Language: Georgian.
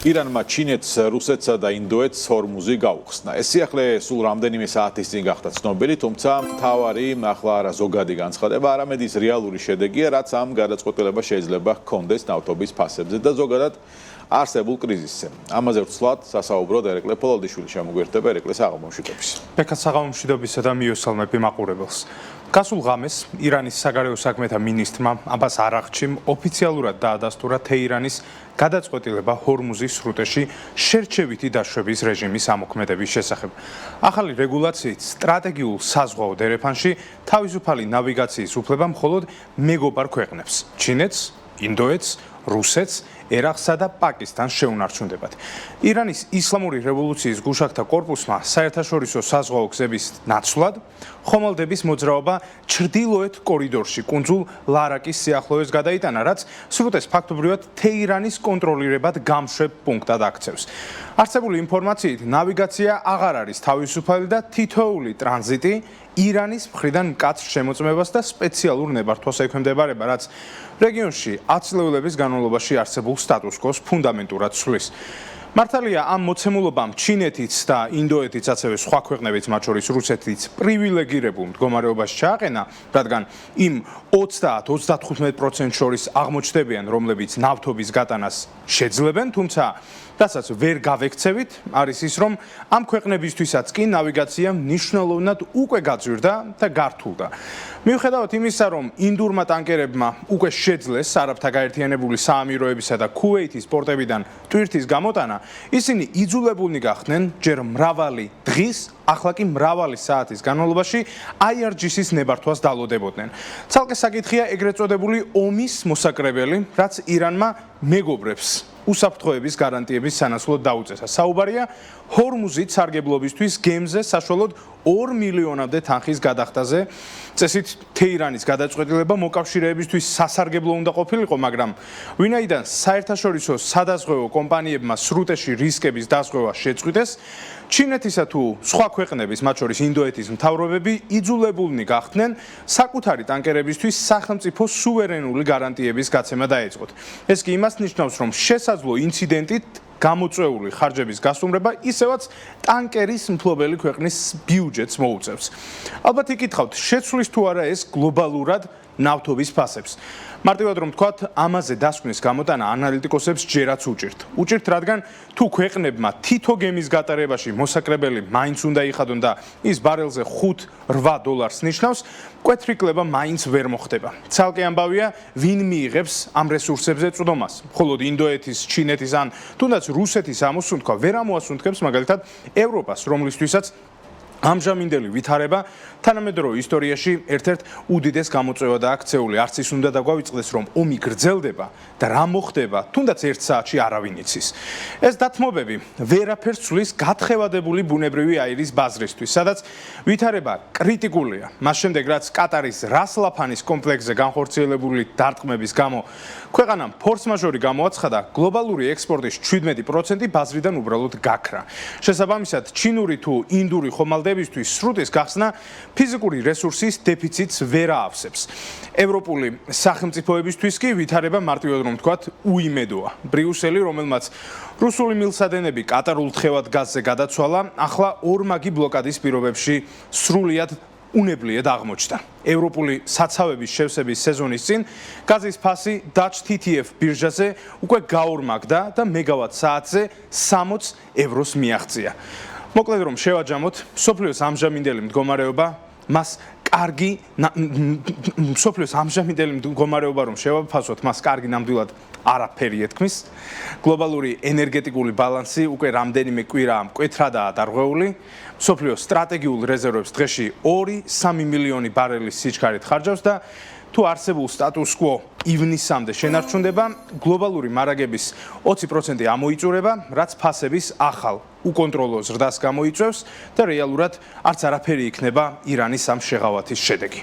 ირანმა ჩინეთს, რუსეთსა და ინდოეთს ჰორმუზი გაუხსნა. ეს სიახლე სულ რამდენიმე საათის წინ გახდა ცნობილი, თუმცა მთავარი ახლა არა ზოგადი განცხადება, არამედ ის რეალური შედეგია, რაც ამ გადაწყვეტილებას შეიძლება ჰქონდეს ნავთობის ფასებზე და ზოგადად არსებულ კრიზისზე. ამაზე ვცვლად სასაუბროდ ერეკლე პოლოდიშვილი შემოგვიერთდება ერეკლეს აღმომშვიდობის. ბექას აღმომშვიდობისა და მიუსალმები მაყურებელს. გასულ ღამეს ირანის საგარეო საქმეთა მინისტრმა აბას არაღჩიმ ოფიციალურად დაადასტურა თეირანის გადაწყვეტილება ჰორმუზის სრუტეში შერჩევითი დაშვების რეჟიმის ამოქმედების შესახებ. ახალი რეგულაციით სტრატეგიულ საზღვაო დერეფანში თავისუფალი ნავიგაციის უფლება მხოლოდ მეგობარ ქვეყნებს ჩინეთს, ინდოეთს, რუსეთს, ერაყსა და პაკისტანს შეუნარჩუნდებათ. ირანის ისლამური რევოლუციის გუშაგთა კორპუსმა საერთაშორისო საზღვაო გზების ნაცვლად ხომალდების მოძრაობა ჩრდილოეთ კორიდორში კუნძულ ლარაკის სიახლოვეს გადაიტანა, რაც სრუტეს ფაქტობრივად თეირანის კონტროლირებად გამშვებ პუნქტად აქცევს. არსებული ინფორმაციით ნავიგაცია აღარ არის თავისუფალი და თითოეული ტრანზიტი ირანის მხრიდან მკაცრ შემოწმებას და სპეციალურ ნებართვას ექვემდებარება, რაც რეგიონში ათწლეულების განმავლობაში არსებულ სტატუს-კვოს ფუნდამენტურად ცვლის. მართალია ამ მოცემულობამ ჩინეთიც და ინდოეთიც, ასევე სხვა ქვეყნებიც, მათ შორის რუსეთიც პრივილეგირებულ მდგომარეობაში ჩააყენა, რადგან იმ 30-35% შორის აღმოჩნდებიან, რომლებიც ნავთობის გატანას შეძლებენ, თუმცა რასაც ვერ გავექცევით, არის ის, რომ ამ ქვეყნებისთვისაც კი ნავიგაცია მნიშვნელოვნად უკვე გაძვირდა და გართულდა. მიუხედავად იმისა, რომ ინდურმა ტანკერებმა უკვე შეძლეს არაბთა გაერთიანებული საამიროებისა და ქუვეითის პორტებიდან ტვირთის გამოტანა, ისინი იძულებულნი გახდნენ ჯერ მრავალი დღის, ახლა კი მრავალი საათის განმავლობაში IRGC-ის ნებართვას დალოდებოდნენ. ცალკე საკითხია ეგრეთ წოდებული ომის მოსაკრებელი, რაც ირანმა მეგობრებს უსაფრთხოების გარანტიების სანაცვლოდ დაუწესა. საუბარია ჰორმუზით სარგებლობისთვის გემზე საშუალოდ 2 მილიონამდე თანხის გადახდაზე. წესით თეირანის გადაწყვეტილება მოკავშირეებისთვის სასარგებლო უნდა ყოფილიყო, მაგრამ ვინაიდან საერთაშორისო სადაზღვევო კომპანიებმა სრუტეში რისკების დაზღვევა შეწყვიტეს, ჩინეთისა თუ სხვა ქვეყნების, მათ შორის ინდოეთის მთავრობები იძულებულნი გახდნენ საკუთარი ტანკერებისთვის სახელმწიფო სუვერენული გარანტიების გაცემა დაეწყოთ. ეს კი იმას ნიშნავს, რომ შესაძლო ინციდენტით გამოწვეული ხარჯების გასუმრება ისევაც ტანკერის მფლობელი ქვეყნის ბიუჯეტს მოუწევს. ალბათ იკითხავთ, შეცვლის თუ არა ეს გლობალურად ნავთობის ფასებს. მარტივად რომ ვთქვათ, ამაზე დასკვნის გამოტანა ანალიტიკოსებს ჯერაც უჭირთ. უჭირთ, რადგან თუ ქვეყნებმა თითო გემის გატარებაში მოსაკრებელი მაინც უნდა იხადონ და ის ბარელზე 5-8 დოლარს ნიშნავს, მკვეთრი კლება მაინც ვერ მოხდება. ცალკე ამბავია, ვინ მიიღებს ამ რესურსებზე წვდომას. მხოლოდ ინდოეთის, ჩინეთის ან თუნდაც რუსეთის ამოსუნთქვა ვერ ამოასუნთქებს მაგალითად ევროპას, რომლისთვისაც ამჟამინდელი ვითარება თანამედროვე ისტორიაში ერთ-ერთ უდიდეს გამოწვევა და აქცეული. არც ის უნდა დაგვავიწყდეს, რომ ომი გრძელდება და რა მოხდება, თუნდაც 1 საათში არავინ იცის. ეს დათმობები ვერაფერს ცვლის გათხევადებული ბუნებრივი აირის ბაზრისთვის, სადაც ვითარება კრიტიკულია. მას შემდეგ, რაც კატარის რასლაფანის კომპლექსზე განხორციელებული დარტყმების გამო ქვეყანამ ფორს-მაჟორი გამოაცხადა, გლობალური ექსპორტის 17% ბაზრიდან უბრალოდ გაქრა. შესაბამისად, ჩინური თუ ინდური ხომალდებისთვის სრუტის გახსნა ფიზიკური რესურსის დეფიციტს ვერ აავსებს. ევროპული სახელმწიფოებისთვის კი ვითარება მარტივად რომ ვთქვათ, უიმედოა. ბრიუსელი, რომელმაც რუსული მილსადენები კატარულ თხევად გაზზე გადაცვალა, ახლა ორმაგი ბლოკადის პირობებში სრულიად უნებლიეთ აღმოჩნდა. ევროპული საცავების შევსების სეზონის წინ გაზის ფასი Dutch TTF ბირჟაზე უკვე გაორმაგდა და მეგავატ საათზე 60 ევროს მიაღწია. მოკლედ რომ შევაჯამოთ, მსოფლიოს ამჟამინდელი მდგომარეობა მას რომ შევაფასოთ, მას კარგი ნამდვილად არაფერი ეთქმის. გლობალური ენერგეტიკული ბალანსი უკვე რამდენიმე კვირაა მკვეთრადაა დარღვეული. მსოფლიოს სტრატეგიულ რეზერვებს დღეში 2-3 მილიონი ბარელის სიჩქარით ხარჯავს და თუ არსებულ სტატუს-კვო ივნისამდე შენარჩუნდება, გლობალური მარაგების 20% ამოიწურება, რაც ფასების ახალ უკონტროლო ზრდას გამოიწვევს და რეალურად არც არაფერი იქნება ირანის ამ შეღავათის შედეგი.